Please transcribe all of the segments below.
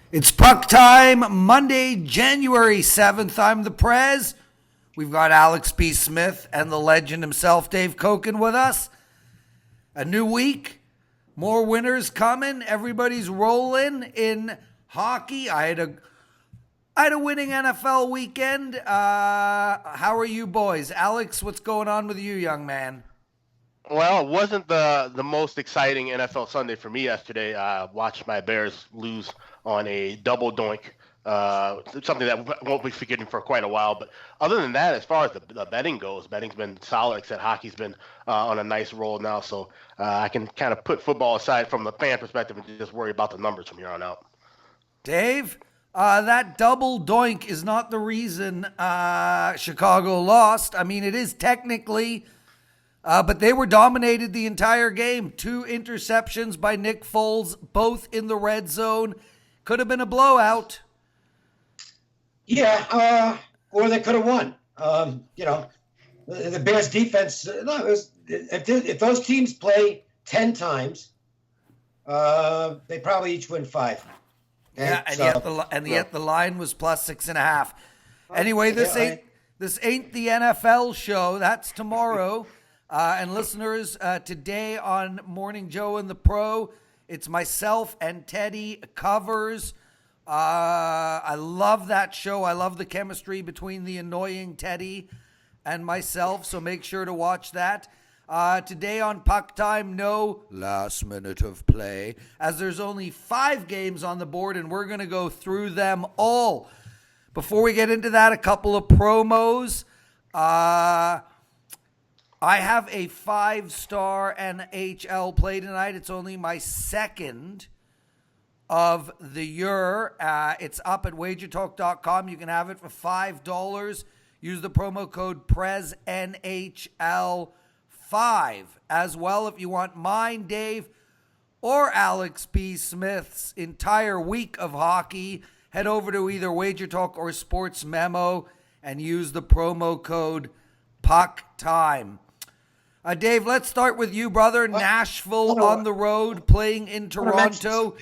It's puck time, Monday, January 7th. I'm the Prez. We've got Alex B. Smith and the legend himself, Dave Cokin, with us. A new week, more winners coming. Everybody's rolling in hockey. I had a winning NFL weekend. How are you boys? Alex, what's going on with you, young man? Well, it wasn't the most exciting NFL Sunday for me yesterday. I watched my Bears lose on a double doink, something that won't be forgetting for quite a while. But other than that, as far as the betting goes, betting's been solid, except hockey's been on a nice roll now. So I can kind of put football aside from the fan perspective and just worry about the numbers from here on out. Dave, that double doink is not the reason Chicago lost. I mean, it is technically... but they were dominated the entire game. 2 interceptions by Nick Foles, both in the red zone. Could have been a blowout. Yeah, or they could have won. The Bears defense, if those teams play 10 times, they probably each win 5. Yeah, yet the line was plus 6.5. Anyway, this ain't the NFL show. That's tomorrow. And listeners, today on Morning Joe and the Pro, it's myself and Teddy covers. I love that show. I love the chemistry between the annoying Teddy and myself, so make sure to watch that. Today on PuckTime, no last minute of play, as there's only 5 games on the board, and we're going to go through them all. Before we get into that, a couple of promos. I have a 5-star NHL play tonight. It's only my second of the year. It's up at WagerTalk.com. You can have it for $5. Use the promo code PrezNHL5 as well. If you want mine, Dave, or Alex B. Smith's entire week of hockey, head over to either WagerTalk or Sports Memo and use the promo code PuckTime. Dave, let's start with you, brother. Nashville on the road, playing in Toronto.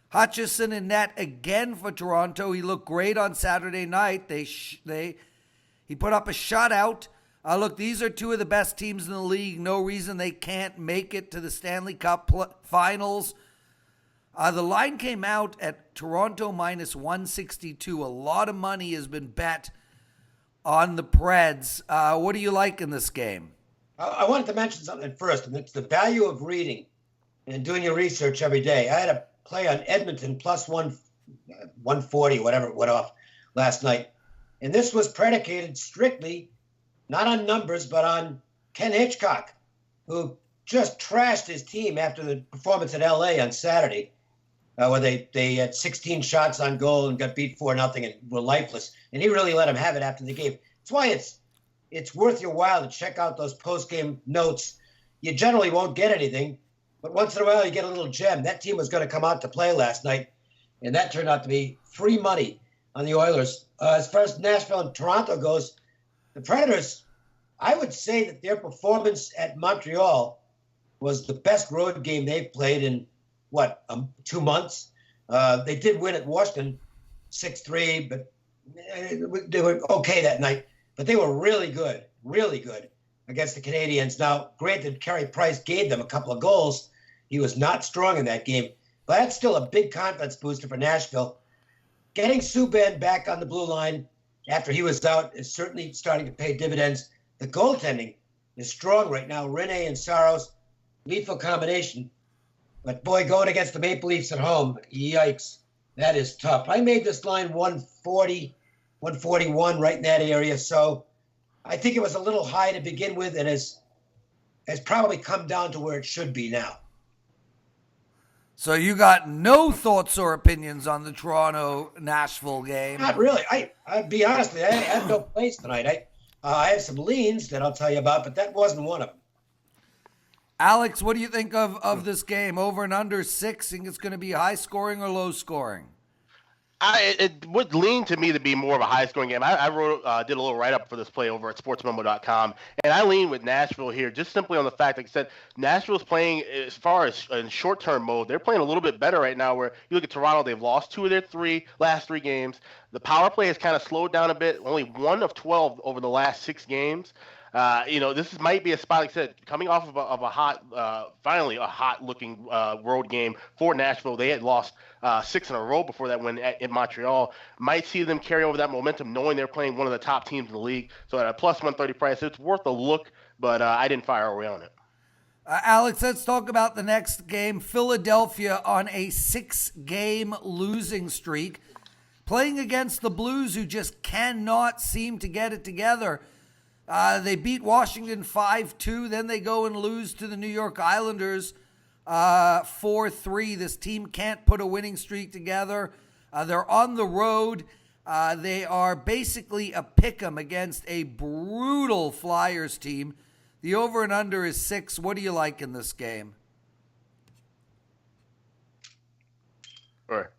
Hutchison in net again for Toronto. He looked great on Saturday night. He put up a shutout. Look, these are 2 of the best teams in the league. No reason they can't make it to the Stanley Cup finals. The line came out at Toronto minus 162. A lot of money has been bet on the Preds. What do you like in this game? I wanted to mention something first, and it's the value of reading and doing your research every day. I had a play on Edmonton plus 140, whatever it went off last night. And this was predicated strictly, not on numbers, but on Ken Hitchcock, who just trashed his team after the performance at L.A. on Saturday, where they had 16 shots on goal and got beat 4-0 and were lifeless. And he really let them have it after the game. That's why it's worth your while to check out those post-game notes. You generally won't get anything, but once in a while you get a little gem. That team was going to come out to play last night, and that turned out to be free money on the Oilers. As far as Nashville and Toronto goes, the Predators, I would say that their performance at Montreal was the best road game they've played in, 2 months? They did win at Washington 6-3, but they were okay that night. But they were really good against the Canadiens. Now, granted, Carey Price gave them a couple of goals. He was not strong in that game. But that's still a big confidence booster for Nashville. Getting Subban back on the blue line after he was out is certainly starting to pay dividends. The goaltending is strong right now. Rene and Saros, lethal combination. But, boy, going against the Maple Leafs at home, yikes, that is tough. I made this line 140. 141 right in that area. So I think it was a little high to begin with and has probably come down to where it should be now. So you got no thoughts or opinions on the Toronto-Nashville game? Not really. I'd be honest with you, I had no plays tonight. I had some leans that I'll tell you about, but that wasn't one of them. Alex, what do you think of this game? Over and under 6, think it's going to be high scoring or low scoring? It would lean to me to be more of a high-scoring game. I did a little write-up for this play over at sportsmemo.com, and I lean with Nashville here just simply on the fact, like I said, Nashville's playing, as far as in short-term mode, they're playing a little bit better right now, where you look at Toronto, they've lost 2 of their last three games. The power play has kind of slowed down a bit, only 1 of 12 over the last 6 games. This might be a spot, like I said, coming off of a hot, finally a hot-looking road game for Nashville. They had lost 6 in a row before that win in Montreal. Might see them carry over that momentum, knowing they're playing one of the top teams in the league. So at a plus 130 price, it's worth a look, but I didn't fire away on it. Alex, let's talk about the next game. Philadelphia on a 6-game losing streak, playing against the Blues, who just cannot seem to get it together. They beat Washington 5-2. Then they go and lose to the New York Islanders 4-3. This team can't put a winning streak together. They're on the road. They are basically a pick'em against a brutal Flyers team. The over and under is 6. What do you like in this game? Sure.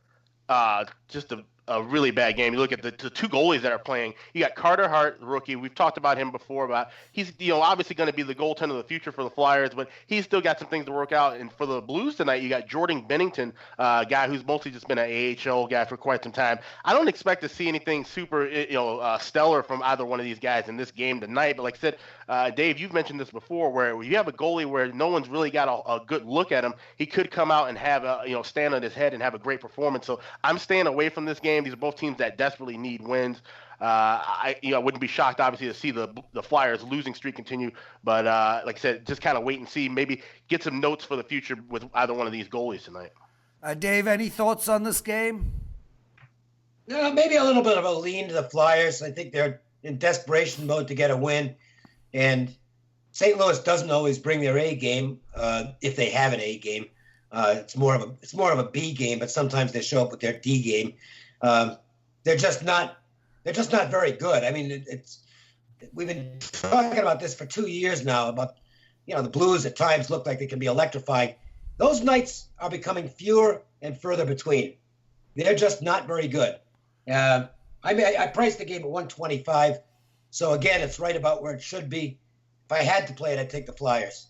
Just a really bad game. You look at the 2 goalies that are playing. You got Carter Hart, the rookie. We've talked about him before. About he's obviously going to be the goaltender of the future for the Flyers, but he's still got some things to work out. And for the Blues tonight, you got Jordan Bennington, a guy who's mostly just been an AHL guy for quite some time. I don't expect to see anything super stellar from either one of these guys in this game tonight. But like I said, Dave, you've mentioned this before, where you have a goalie where no one's really got a good look at him. He could come out and have stand on his head and have a great performance. So I'm staying away from this game. These are both teams that desperately need wins. I wouldn't be shocked, obviously, to see the Flyers losing streak continue. But like I said, just kind of wait and see. Maybe get some notes for the future with either one of these goalies tonight. Dave, any thoughts on this game? Maybe a little bit of a lean to the Flyers. I think they're in desperation mode to get a win. And St. Louis doesn't always bring their A game if they have an A game. It's more of a B game, but sometimes they show up with their D game. They're just not very good. I mean, we've been talking about this for 2 years now about the Blues at times look like they can be electrifying. Those nights are becoming fewer and further between. They're just not very good. I priced the game at 125, so again, it's right about where it should be. If I had to play it, I'd take the Flyers.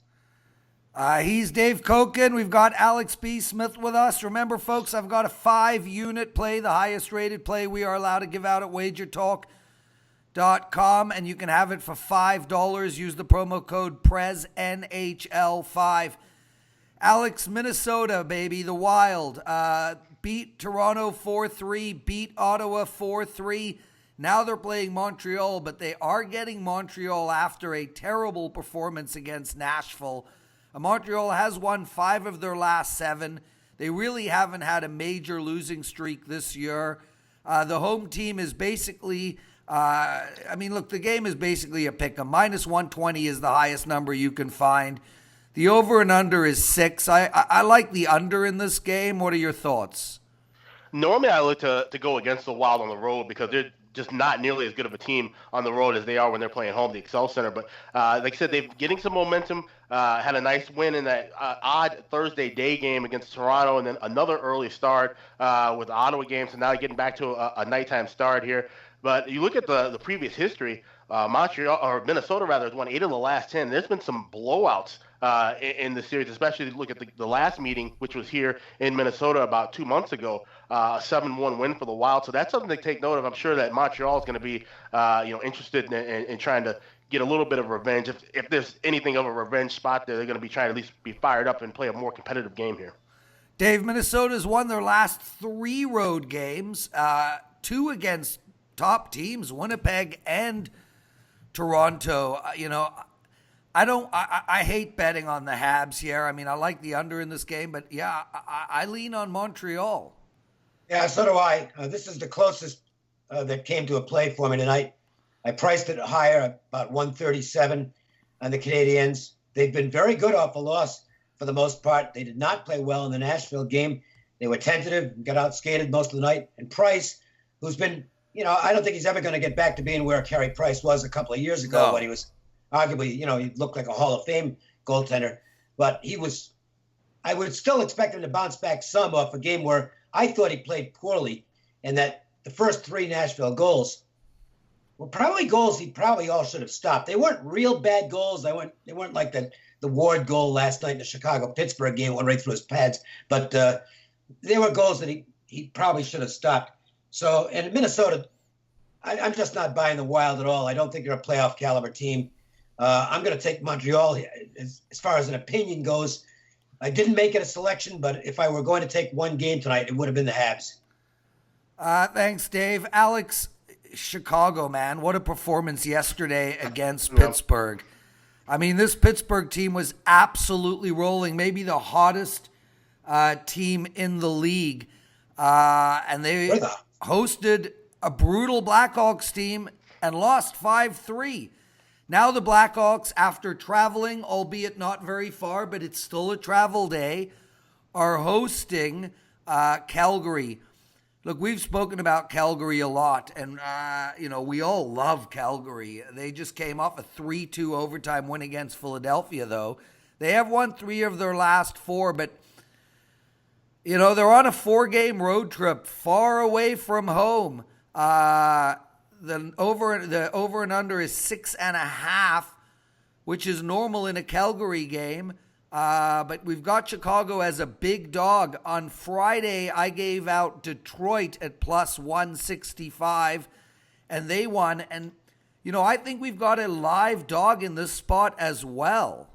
He's Dave Cokin. We've got Alex B. Smith with us. Remember, folks, I've got a 5-unit play, the highest rated play we are allowed to give out at WagerTalk.com, and you can have it for $5. Use the promo code Prez NHL5. Alex, Minnesota, baby, the Wild. Beat Toronto 4-3, beat Ottawa 4-3. Now they're playing Montreal, but they are getting Montreal after a terrible performance against Nashville. Montreal has won 5 of their last 7. They really haven't had a major losing streak this year. The home team is basically, the game is basically a pick 'em. Minus 120 is the highest number you can find. The over and under is 6. I like the under in this game. What are your thoughts? Normally, I look to go against the Wild on the road because they're just not nearly as good of a team on the road as they are when they're playing home, the Xcel Center. But like I said, they're getting some momentum. Had a nice win in that odd Thursday day game against Toronto, and then another early start with the Ottawa game. So now getting back to a nighttime start here. But you look at the previous history, Minnesota has won 8 of the last 10. There's been some blowouts in the series, especially if you look at the last meeting, which was here in Minnesota about 2 months ago, a 7-1 win for the Wild. So that's something to take note of. I'm sure that Montreal is going to be interested in trying to get a little bit of revenge. If there's anything of a revenge spot there, they're going to be trying to at least be fired up and play a more competitive game here. Dave, Minnesota's won their last 3 road games, 2 against top teams, Winnipeg and Toronto. I hate betting on the Habs here. I mean, I like the under in this game, but yeah, I lean on Montreal. Yeah, so do I. This is the closest that came to a play for me tonight. I priced it higher, about 137 on the Canadiens. They've been very good off a loss for the most part. They did not play well in the Nashville game. They were tentative, got outskated most of the night. And Price, who's been, I don't think he's ever going to get back to being where Carey Price was a couple of years ago when he was arguably, he looked like a Hall of Fame goaltender. But I would still expect him to bounce back some off a game where I thought he played poorly and that the first 3 Nashville goals were probably goals he probably all should have stopped. They weren't real bad goals. They weren't like the Ward goal last night in the Chicago-Pittsburgh game, went right through his pads. But they were goals that he probably should have stopped. So, and in Minnesota, I'm just not buying the Wild at all. I don't think they're a playoff caliber team. I'm going to take Montreal as far as an opinion goes. I didn't make it a selection, but if I were going to take one game tonight, it would have been the Habs. Thanks, Dave. Alex, Chicago, man, what a performance yesterday against Pittsburgh. I mean, this Pittsburgh team was absolutely rolling, maybe the hottest team in the league. And they hosted a brutal Blackhawks team and lost 5-3. Now the Blackhawks, after traveling, albeit not very far, but it's still a travel day, are hosting Calgary. Look, we've spoken about Calgary a lot, and, we all love Calgary. They just came off a 3-2 overtime win against Philadelphia, though. They have won 3 of their last 4, but, they're on a 4-game road trip far away from home. The over and under is 6.5, which is normal in a Calgary game. But we've got Chicago as a big dog. On Friday, I gave out Detroit at plus 165, and they won. And, I think we've got a live dog in this spot as well.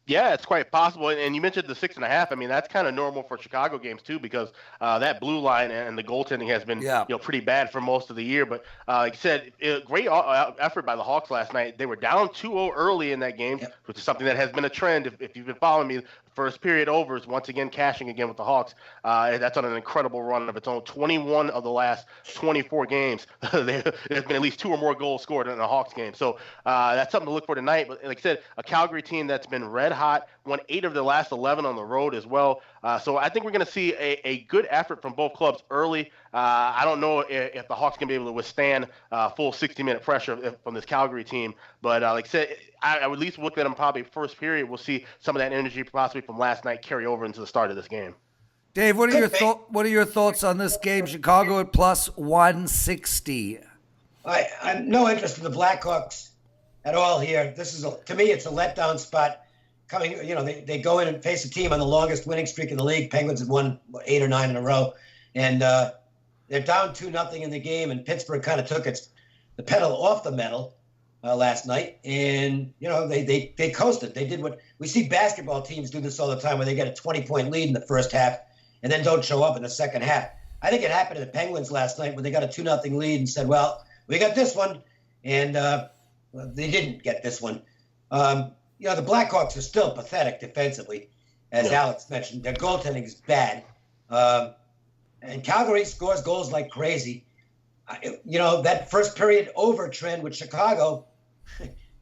Yeah, it's quite possible. And you mentioned the 6.5. I mean, that's kind of normal for Chicago games too, because that blue line and the goaltending has been pretty bad for most of the year. But like I said, great effort by the Hawks last night. They were down 2-0 early in that game, which is something that has been a trend. If you've been following me, first period overs, once again cashing again with the Hawks. That's on an incredible run of its own. 21 of the last 24 games, there's been at least 2 or more goals scored in a Hawks game. So that's something to look for tonight. But like I said, a Calgary team that's been red hot, won 8 of the last 11 on the road as well. So I think we're going to see a good effort from both clubs early. I don't know if the Hawks can be able to withstand full 60-minute pressure from this Calgary team. But like I said, I would at least look at them probably first period. We'll see some of that energy possibly from last night carry over into the start of this game. Dave, what are your thoughts on this game? Chicago at plus 160. I'm no interest in the Blackhawks at all here. To me, it's a letdown spot. They go in and face a team on the longest winning streak in the league. Penguins have won 8 or 9 in a row, and they're down 2-0 in the game. And Pittsburgh kind of took the pedal off the metal last night, and they coasted. They did what we see basketball teams do this all the time, where they get a 20-point lead in the first half and then don't show up in the second half. I think it happened to the Penguins last night when they got a 2-0 lead and said, "Well, we got this one," and they didn't get this one. The Blackhawks are still pathetic defensively, as Alex mentioned. Their goaltending is bad, and Calgary scores goals like crazy. That first period over trend with Chicago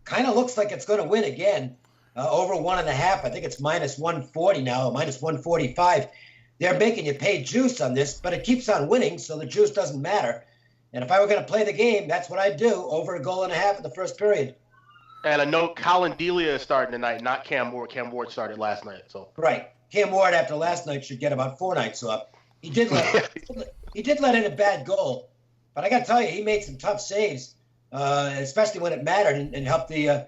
kind of looks like it's going to win again. Over 1.5. I think it's minus 140 now, or minus 145. They're making you pay juice on this, but it keeps on winning, so the juice doesn't matter. And if I were going to play the game, that's what I'd do, over 1.5 goals in the first period. And I know Colin Delia is starting tonight, not Cam Ward. Cam Ward started last night. So right. Cam Ward, after last night, should get about 4 nights off. He did let in a bad goal, but I got to tell you, he made some tough saves, especially when it mattered, and helped the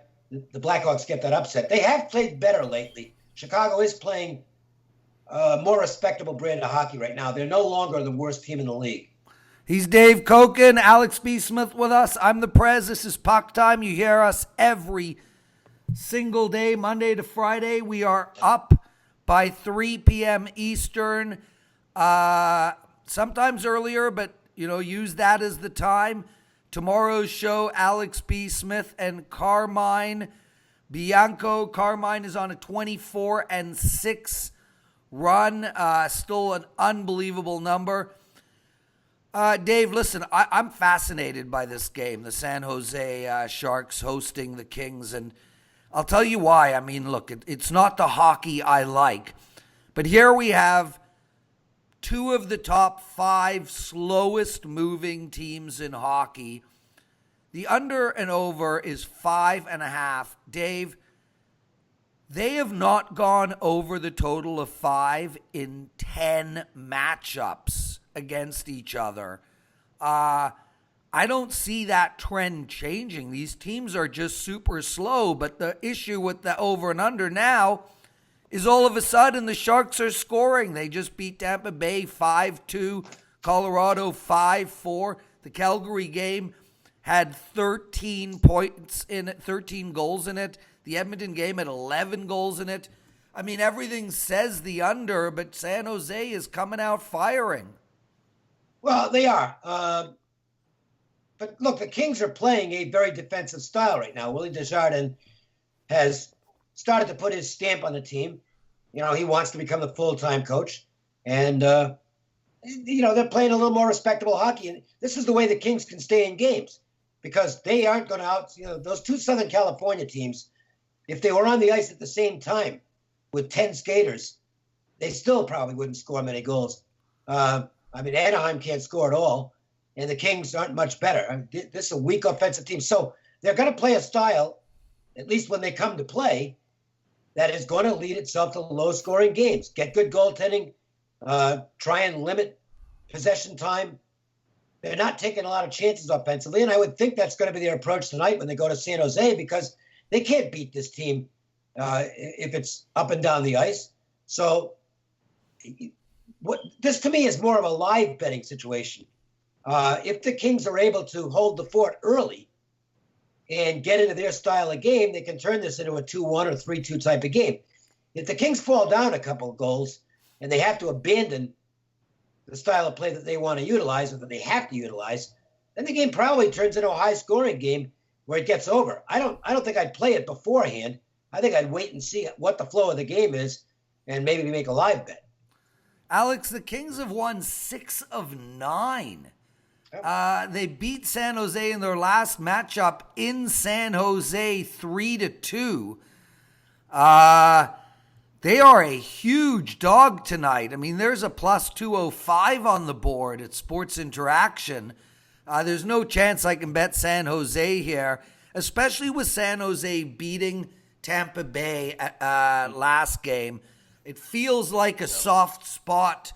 Blackhawks get that upset. They have played better lately. Chicago is playing a more respectable brand of hockey right now. They're no longer the worst team in the league. He's Dave Cokin, Alex B. Smith with us. I'm the Prez. This is PuckTime. You hear us every single day, Monday to Friday. We are up by 3 p.m. Eastern, sometimes earlier, but, use that as the time. Tomorrow's show, Alex B. Smith and Carmine Bianco. Carmine is on a 24-6 run, still an unbelievable number. Dave, listen, I'm fascinated by this game, the San Jose Sharks hosting the Kings, and I'll tell you why. I mean, look, it's not the hockey I like, but here we have 2 of the top 5 slowest moving teams in hockey. The under and over is 5.5. Dave, they have not gone over the total of 5 in 10 matchups. against each other. I don't see that trend changing. These teams are just super slow, but the issue with the over and under now is all of a sudden the Sharks are scoring. They just beat Tampa Bay 5-2, Colorado 5-4. The Calgary game had 13 points in it, 13 goals in it. The Edmonton game had 11 goals in it. I mean, everything says the under, but San Jose is coming out firing. Well, they are. But look, the Kings are playing a very defensive style right now. Willie Desjardins has started to put his stamp on the team. You know, he wants to become the full-time coach. And, you know, they're playing a little more respectable hockey. And this is the way the Kings can stay in games because they aren't going to those two Southern California teams, if they were on the ice at the same time with 10 skaters, they still probably wouldn't score many goals. I mean, Anaheim can't score at all. And the Kings aren't much better. I mean, this is a weak offensive team. So they're going to play a style, at least when they come to play, that is going to lead itself to low-scoring games. Get good goaltending, try and limit possession time. They're not taking a lot of chances offensively, and I would think that's going to be their approach tonight when they go to San Jose because they can't beat this team if it's up and down the ice. So this, to me, is more of a live betting situation. If the Kings are able to hold the fort early and get into their style of game, they can turn this into a 2-1 or 3-2 type of game. If the Kings fall down a couple of goals and they have to abandon the style of play that they want to utilize or that they have to utilize, then the game probably turns into a high-scoring game where it gets over. I don't think I'd play it beforehand. I think I'd wait and see what the flow of the game is and maybe make a live bet. Alex, the Kings have won 6 of 9. They beat San Jose in their last matchup in San Jose 3-2. They are a huge dog tonight. I mean, there's a plus 205 on the board at Sports Interaction. There's no chance I can bet San Jose here, especially with San Jose beating Tampa Bay last game. It feels like a soft spot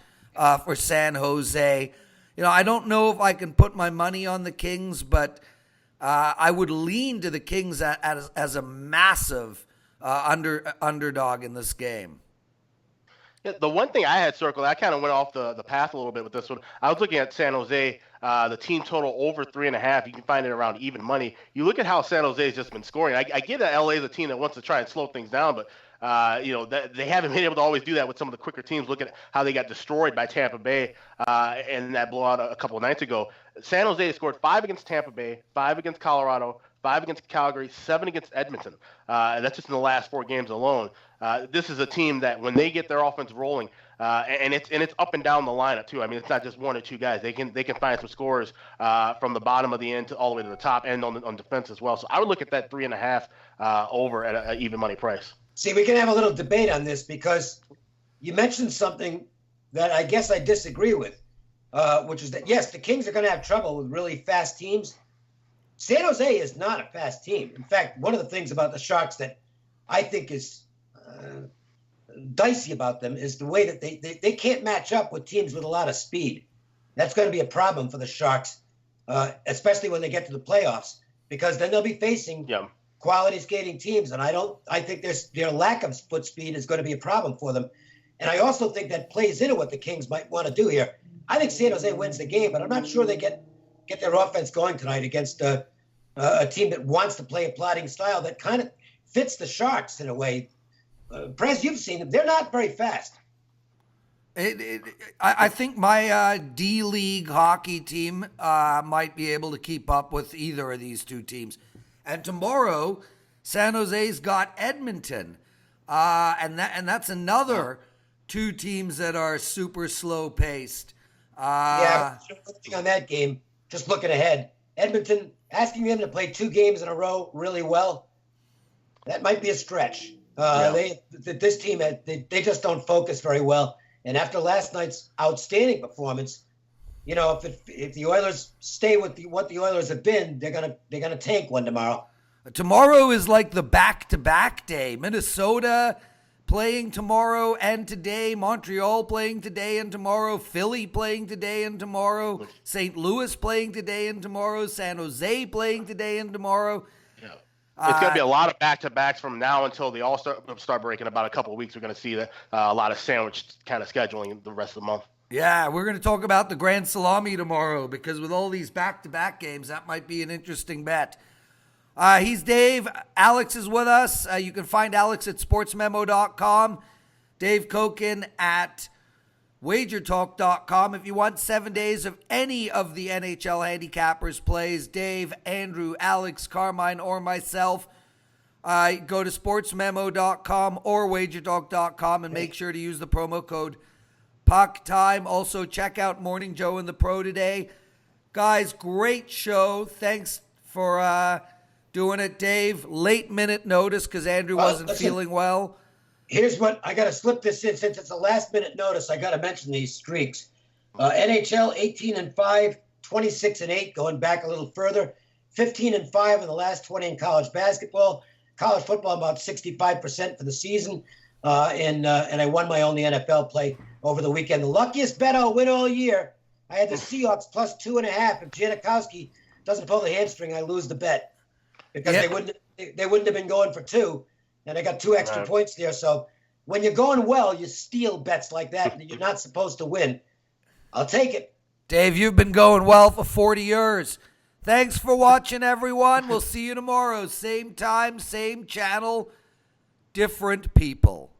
for San Jose. You know, I don't know if I can put my money on the Kings, but I would lean to the Kings as a massive underdog in this game. Yeah, the one thing I had circled, I kind of went off the path a little bit with this one. I was looking at San Jose, the team total over 3.5. You can find it around even money. You look at how San Jose has just been scoring. I get that LA is a team that wants to try and slow things down, but they haven't been able to always do that with some of the quicker teams. Look at how they got destroyed by Tampa Bay in that blowout a couple of nights ago. San Jose scored 5 against Tampa Bay, 5 against Colorado, 5 against Calgary, 7 against Edmonton. That's just in the last 4 games alone. This is a team that when they get their offense rolling, and it's up and down the lineup too. I mean, it's not just 1 or 2 guys. They can find some scorers from the bottom of the end all the way to the top and on defense as well. So I would look at that 3.5 over at an even money price. See, we can have a little debate on this because you mentioned something that I guess I disagree with, which is that, yes, the Kings are going to have trouble with really fast teams. San Jose is not a fast team. In fact, one of the things about the Sharks that I think is dicey about them is the way that they can't match up with teams with a lot of speed. That's going to be a problem for the Sharks, especially when they get to the playoffs, because then they'll be facing quality skating teams, and I think their lack of foot speed is going to be a problem for them. And I also think that plays into what the Kings might want to do here. I think San Jose wins the game, but I'm not sure they get their offense going tonight against a team that wants to play a plotting style that kind of fits the Sharks in a way. Prez, you've seen them. They're not very fast. I think my D-League hockey team might be able to keep up with either of these two teams. And tomorrow, San Jose's got Edmonton. And that's another 2 teams that are super slow-paced. Yeah, on that game, just looking ahead, Edmonton, asking them to play 2 games in a row really well, that might be a stretch. This team, they just don't focus very well. And after last night's outstanding performance, you know, if the Oilers stay with what the Oilers have been, they're gonna tank one tomorrow. Tomorrow is like the back-to-back day. Minnesota playing tomorrow and today. Montreal playing today and tomorrow. Philly playing today and tomorrow. St. Louis playing today and tomorrow. San Jose playing today and tomorrow. Yeah. It's going to be a lot of back-to-backs from now until the All-Star break in about a couple of weeks. We're going to see a lot of sandwich kind of scheduling the rest of the month. Yeah, we're going to talk about the Grand Salami tomorrow because with all these back-to-back games, that might be an interesting bet. He's Dave. Alex is with us. You can find Alex at sportsmemo.com. Dave Cokin at WagerTalk.com. If you want 7 days of any of the NHL handicappers plays, Dave, Andrew, Alex, Carmine, or myself, go to sportsmemo.com or WagerTalk.com and make sure to use the promo code PuckTime. Also, check out Morning Joe and the Pro today. Guys, great show. Thanks for doing it, Dave. Late minute notice because Andrew wasn't feeling well. Here's what I got to slip this in since it's a last minute notice. I got to mention these streaks. NHL 18-5, 26-8, going back a little further. 15-5 in the last 20 in college basketball. College football about 65% for the season. And I won my only NFL play over the weekend. The luckiest bet I'll win all year. I had the Seahawks plus 2.5. If Janikowski doesn't pull the hamstring, I lose the bet. Because they wouldn't have been going for 2, and I got 2 extra points there. So when you're going well, you steal bets like that, and you're not supposed to win. I'll take it. Dave, you've been going well for 40 years. Thanks for watching, everyone. We'll see you tomorrow. Same time, same channel, different people.